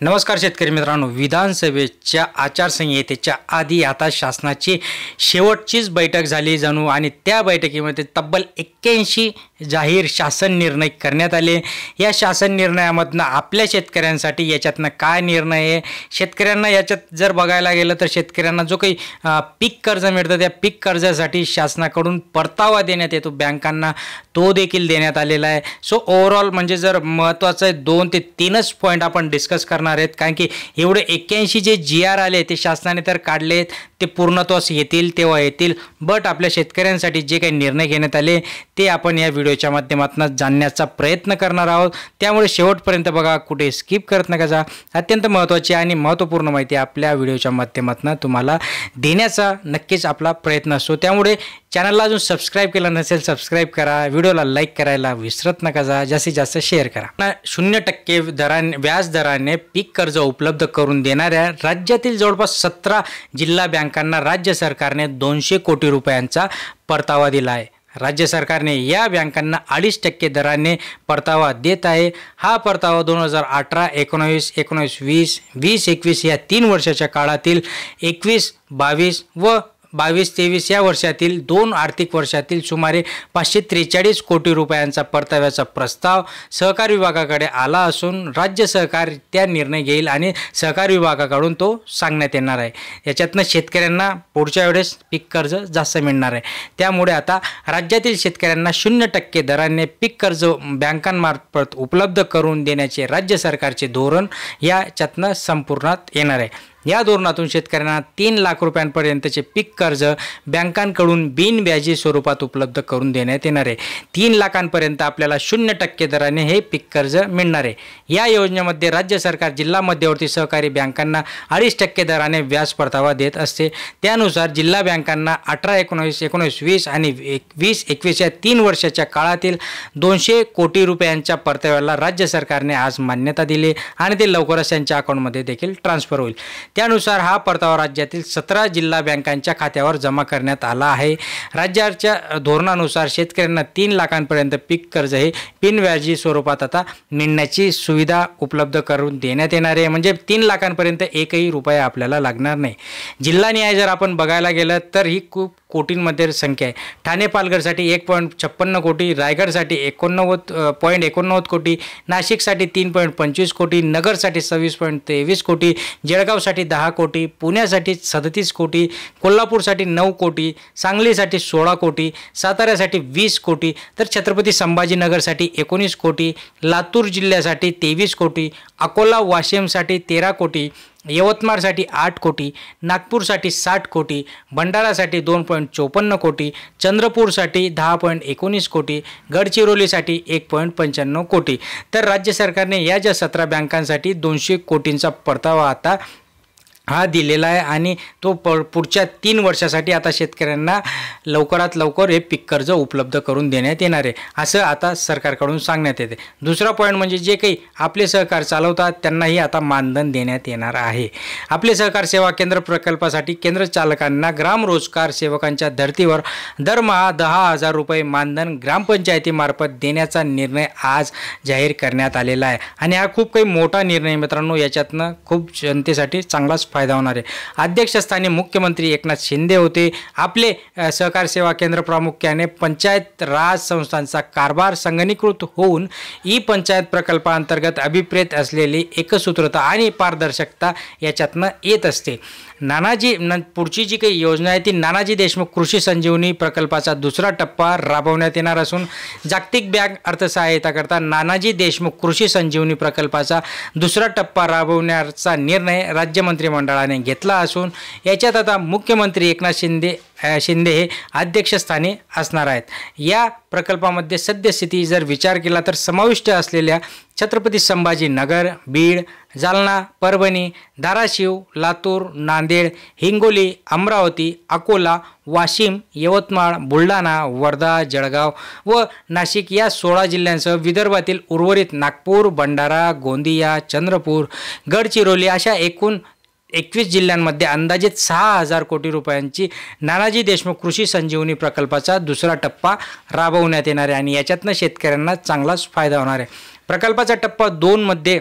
नमस्कार शेतकरी मित्रांनो, विधानसभेच्या आचारसंहितेच्या आधी आता शासनाची शेवटचीच बैठक झाली जणू आणि त्या बैठकीमध्ये तब्बल 81 जाहीर शासन निर्णय करण्यात आले। या शासन निर्णयामधनं आपल्या शेतकऱ्यांसाठी याच्यातनं काय निर्णय आहे, शेतकऱ्यांना याच्यात जर बघायला गेलं तर शेतकऱ्यांना जो काही पीक कर्ज मिळतं त्या पीक कर्जासाठी शासनाकडून परतावा देण्यात येतो बँकांना, तो देखील देण्यात आलेला आहे। सो ओव्हरऑल म्हणजे जर महत्त्वाचं 2 ते 3च पॉईंट आपण डिस्कस करणार आहेत, कारण की एवढे 81 जे GR आले ते शासनाने तर काढलेत, ते पूर्णत्वास येतील तेव्हा येतील, बट आपल्या शेतकऱ्यांसाठी जे काही निर्णय घेण्यात आले ते आपण या व्हिडिओच्या माध्यमातून जाणण्याचा प्रयत्न करणार आहोत। त्यामुळे शेवटपर्यंत बघा, कुठे स्किप करत नका जा। अत्यंत महत्त्वाची आणि महत्त्वपूर्ण माहिती आपल्या व्हिडिओच्या माध्यमातून तुम्हाला देण्याचा नक्कीच आपला प्रयत्न असतो। त्यामुळे चॅनलला अजून सबस्क्राईब केलं नसेल सबस्क्राईब करा, व्हिडिओला लाईक करायला विसरत नका जा, जास्तीत जास्त शेअर करा। 0% व्याज दराने पीक कर्ज उपलब्ध करून देणाऱ्या राज्यातील जवळपास 17 जिल्हा बँकांना राज्य सरकारने 200 कोटी रुपयांचा परतावा दिला आहे। राज्य सरकारने या बँकांना 2.5% दराने परतावा देत आहे। हा परतावा 2018, 19, 19-20, 20-21 या 3 वर्षाच्या काळातील 21-22 व 22-23 या वर्षातील 2 आर्थिक वर्षातील सुमारे 543 कोटी रुपयांचा परताव्याचा प्रस्ताव सहकार विभागाकडे आला असून राज्य सरकार त्या निर्णय घेईल आणि सहकार विभागाकडून तो सांगण्यात येणार आहे। याच्यातनं शेतकऱ्यांना पुढच्या वेळेस पीक कर्ज जास्त मिळणार आहे। त्यामुळे आता राज्यातील शेतकऱ्यांना 0% दराने पीक कर्ज बँकांमार्फत उपलब्ध करून देण्याचे राज्य सरकारचे धोरण याच्यातनं संपूर्णात येणार आहे। या धोरणातून शेतकऱ्यांना 3 लाख रुपयांपर्यंतचे पीक कर्ज बँकांकडून बिनव्याजी स्वरूपात उपलब्ध करून देण्यात येणार आहे। 3 लाखांपर्यंत आपल्याला 0% दराने हे पीक कर्ज मिळणार आहे। या योजनेमध्ये राज्य सरकार जिल्हा मध्यवर्ती सहकारी बँकांना 2.5% दराने व्याज परतावा देत असते। त्यानुसार जिल्हा बँकांना 18, 19, 19-20 आणि 20-21 या 3 वर्षाच्या काळातील 200 कोटी रुपयांच्या परताव्याला राज्य सरकारने आज मान्यता दिली आणि ते लवकरच त्यांच्या अकाउंटमध्ये देखील ट्रान्सफर होईल। त्यानुसार हा परतावा राज्यातील 17 जिल्हा बँकांच्या खात्यावर जमा करण्यात आला आहे। राज्याच्या धोरणानुसार शेतकऱ्यांना 3 लाखांपर्यंत पीक कर्ज हे बिनव्याजी स्वरूपात आता मिळण्याची सुविधा उपलब्ध करून देण्यात येणार आहे। म्हणजे 3 लाखांपर्यंत एकही रुपया आपल्याला लागणार नाही। जिल्हा न्याय जर आपण बघायला गेलं तर ही खूप कोटींमध्ये संख्या आहे। ठाणे पालघरसाठी 1.56 कोटी, रायगडसाठी 89.89 कोटी, नाशिकसाठी 3.25 कोटी, नगरसाठी 26.23 कोटी, जळगावसाठी 10 कोटी, पुण्यासाठी 37 कोटी, कोल्हापूरसाठी 9 कोटी, सांगलीसाठी 16 कोटी, साताऱ्यासाठी 20 कोटी, तर छत्रपती संभाजीनगरसाठी 19 कोटी, लातूर जिल्ह्यासाठी 23 कोटी, अकोला वाशिमसाठी 13 कोटी, यवतमाळसाठी 8 कोटी, नागपूरसाठी 60 कोटी, भंडारासाठी 2.54 कोटी, चंद्रपूरसाठी 10.19 कोटी, गडचिरोलीसाठी 1.95 कोटी। तर राज्य सरकारने या ज्या 17 बँकांसाठी 200 कोटींचा परतावा आता हा दिलेला आहे आणि तो पुढच्या 3 वर्षासाठी आता शेतकऱ्यांना लवकरात लवकर हे पीक कर्ज उपलब्ध करून देण्यात येणार आहे, असं आता सरकारकडून सांगण्यात येते। दुसरा पॉईंट म्हणजे जे काही आपले सहकार चालवतात त्यांनाही आता मानधन देण्यात येणार आहे। आपले सहकार सेवा केंद्र प्रकल्पासाठी केंद्र चालकांना ग्राम रोजगार सेवकांच्या धर्तीवर दरमहा 10,000 रुपये मानधन ग्रामपंचायतीमार्फत देण्याचा निर्णय आज जाहीर करण्यात आलेला आहे आणि हा खूप काही मोठा निर्णय मित्रांनो। याच्यातनं खूप जनतेसाठी चांगलाच फायदा होणार आहे। अध्यक्षस्थानी मुख्यमंत्री एकनाथ शिंदे होते। आपले सहकार सेवा केंद्र प्रामुख्याने पंचायत राज संस्थांचा कारभार संगणकीकृत होऊन ई पंचायत प्रकल्पांतर्गत अभिप्रेत असलेली एकसूत्रता आणि पारदर्शकता याच्यातनं येत असते। पुढची जी काही योजना आहे ती नानाजी देशमुख कृषी संजीवनी प्रकल्पाचा 2रा टप्पा राबवण्यात येणार असून जागतिक बँक अर्थसहाय्यताकरता नानाजी देशमुख कृषी संजीवनी प्रकल्पाचा 2रा टप्पा राबवण्याचा निर्णय राज्य मंत्रिमंडळाने घेतला असून याच्यात आता मुख्यमंत्री एकनाथ शिंदे हे अध्यक्षस्थानी असणार आहेत। या प्रकल्पामध्ये सद्यस्थिती जर विचार केला तर समाविष्ट असलेल्या छत्रपती संभाजीनगर, बीड, जालना, परभणी, धाराशिव, लातूर, नांदेड, हिंगोली, अमरावती, अकोला, वाशिम, यवतमाळ, बुलढाणा, वर्धा, जळगाव व नाशिक या 16 जिल्ह्यांसह विदर्भातील उर्वरित नागपूर, भंडारा, गोंदिया, चंद्रपूर, गडचिरोली अशा एकूण 21 जिल्ह्यांमध्ये अंदाजित 6,000 कोटी रुपयांची नानाजी देशमुख कृषी संजीवनी प्रकल्पाचा 2रा टप्पा राबवण्यात येणार आहे आणि याच्यातनं शेतकऱ्यांना चांगलाच फायदा होणार आहे। प्रकल्पाचा टप्पा 2 मध्ये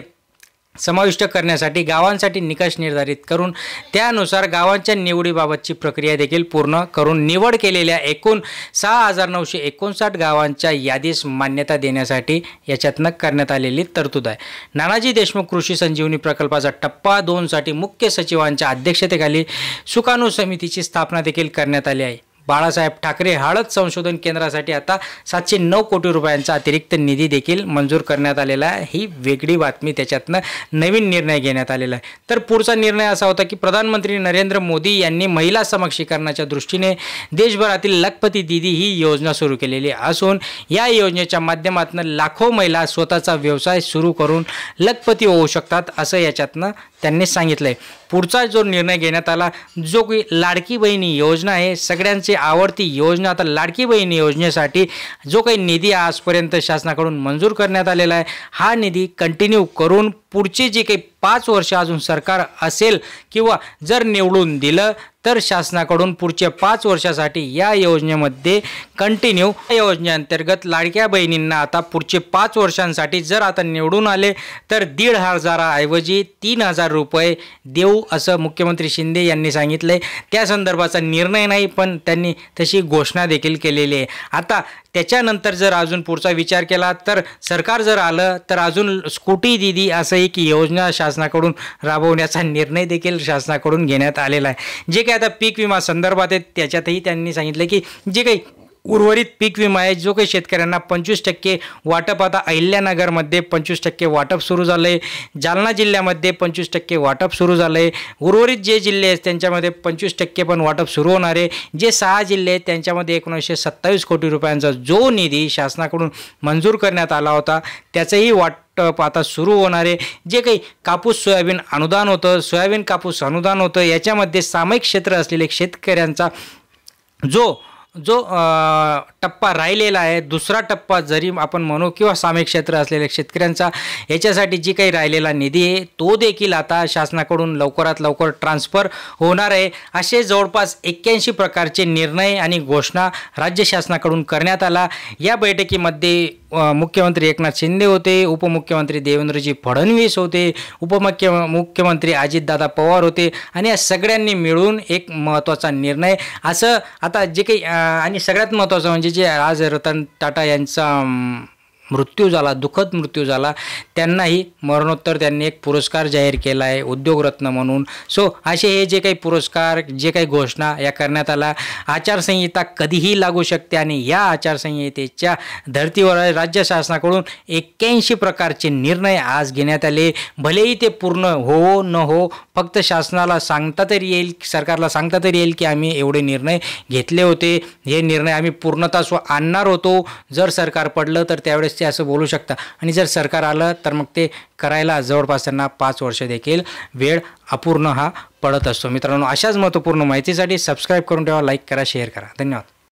समाविष्ट करण्यासाठी गावांसाठी निकष निर्धारित करून त्यानुसार गावांच्या निवडीबाबतची प्रक्रिया देखील पूर्ण करून निवड केलेल्या एकूण 6,959 गावांच्या यादीस मान्यता देण्यासाठी याच्यातनं करण्यात आलेली तरतूद आहे। नानाजी देशमुख कृषी संजीवनी प्रकल्पाचा टप्पा 2 साठी मुख्य सचिवांच्या अध्यक्षतेखाली सुकाणू समितीची स्थापना देखील करण्यात आली आहे। बाळासाहेब ठाकरे हळद संशोधन केंद्रासाठी आता 709 कोटी रुपयांचा अतिरिक्त निधी देखील मंजूर करण्यात आलेला आहे। ही वेगळी बातमी, त्याच्यातनं नवीन निर्णय घेण्यात आलेला आहे। तर पुढचा निर्णय असा होता की प्रधानमंत्री नरेंद्र मोदी यांनी महिला सक्षमीकरणाच्या दृष्टीने देशभरातील लखपती दीदी ही योजना सुरू केलेली असून या योजनेच्या माध्यमातून लाखो महिला स्वतःचा व्यवसाय सुरू करून लखपती होऊ शकतात असं याच्यातनं त्यांनी सांगितलंय। पुढचा जो निर्णय घेण्यात आला, जो की लाडकी बहिणी योजना आहे, सगळ्यांची आवडती योजना, आता लाडकी बहिणी योजनेसाठी जो काही निधी आजपर्यंत शासनाकडून मंजूर करण्यात आलेला आहे, हा निधी कंटिन्यू करून पुढचे जे काही 5 वर्ष अजून सरकार असेल किंवा जर निवडून दिलं तर शासनाकडून पुढच्या 5 वर्षासाठी या योजनेमध्ये कंटिन्यू योजनेअंतर्गत लाडक्या बहिणींना आता पुढचे 5 वर्षांसाठी जर आता निवडून आले तर 1,500 ऐवजी 3,000 रुपये देऊ असं मुख्यमंत्री शिंदे यांनी सांगितलंय। त्या संदर्भाचा निर्णय नाही, पण त्यांनी तशी घोषणा देखील केलेली आहे। आता त्याच्यानंतर जर अजून पुढचा विचार केला तर सरकार जर आलं तर अजून स्कूटी दीदी असं एक योजना शासनाकडून राबवण्याचा निर्णय देखील शासनाकडून घेण्यात आलेला आहे। जे काही आता पीक विमा संदर्भात आहे त्याच्यातही त्यांनी सांगितलं की जे काही उर्वरित पीक विमा आहे, जो काही शेतकऱ्यांना 25% वाटप, आता अहिल्यानगरमध्ये 25% वाटप सुरू झालं आहे, जालना जिल्ह्यामध्ये 25% वाटप सुरू झालं आहे, उर्वरित जे जिल्हे आहेत त्यांच्यामध्ये 25% पण वाटप सुरू होणार आहे। जे 6 जिल्हे आहेत त्यांच्यामध्ये 1927 कोटी रुपयांचा जो निधी शासनाकडून मंजूर करण्यात आला होता त्याचंही वाटप आता सुरू होणार आहे। जे काही कापूस सोयाबीन अनुदान होतं, सोयाबीन कापूस अनुदान होतं, याच्यामध्ये सामायिक क्षेत्र असलेले शेतकऱ्यांचा जो टप्पा राहिलेला आहे, दुसरा टप्पा जरी आपण म्हणू किंवा सामायिक क्षेत्र असलेल्या शेतकऱ्यांचा याच्यासाठी जी काही राहिलेला निधी आहे तो देखील आता शासनाकडून लवकरात लवकर ट्रान्सफर होणार आहे। असे जवळपास 81 प्रकारचे निर्णय आणि घोषणा राज्य शासनाकडून करण्यात आला। या बैठकीमध्ये मुख्यमंत्री एकनाथ शिंदे होते, उपमुख्यमंत्री देवेंद्रजी फडणवीस होते, मुख्यमंत्री अजितदादा पवार होते आणि या सगळ्यांनी मिळून एक महत्त्वाचा निर्णय असं आता जे काही आणि सगळ्यात महत्त्वाचं म्हणजे जे आज रतन टाटा यांचा मृत्यू झाला, दुःखद मृत्यू झाला, त्यांनाही मरणोत्तर त्यांनी एक पुरस्कार जाहीर केला आहे उद्योगरत्न म्हणून। सो असे हे जे काही पुरस्कार, जे काही घोषणा या करण्यात आला। आचारसंहिता कधीही लागू शकते आणि या आचारसंहितेच्या धर्तीवर राज्य शासनाकडून 81 प्रकारचे निर्णय आज घेण्यात आले। भलेही ते पूर्ण हो न हो, फक्त शासनाला सांगता तरी येईल, सरकारला सांगता तरी येईल की आम्ही एवढे निर्णय घेतले होते, हे निर्णय आम्ही पूर्णतः आणणार होतो। जर सरकार पडलं तर त्यावेळेस ते असं बोलू शकता आणि जर सरकार आलं तर मग ते करायला जवळपास त्यांना 5 वर्ष देखील वेळ अपूर्ण हा पडत असतो। मित्रांनो, अशाच महत्त्वपूर्ण माहितीसाठी सबस्क्राईब करून ठेवा, लाईक करा, शेअर करा। धन्यवाद।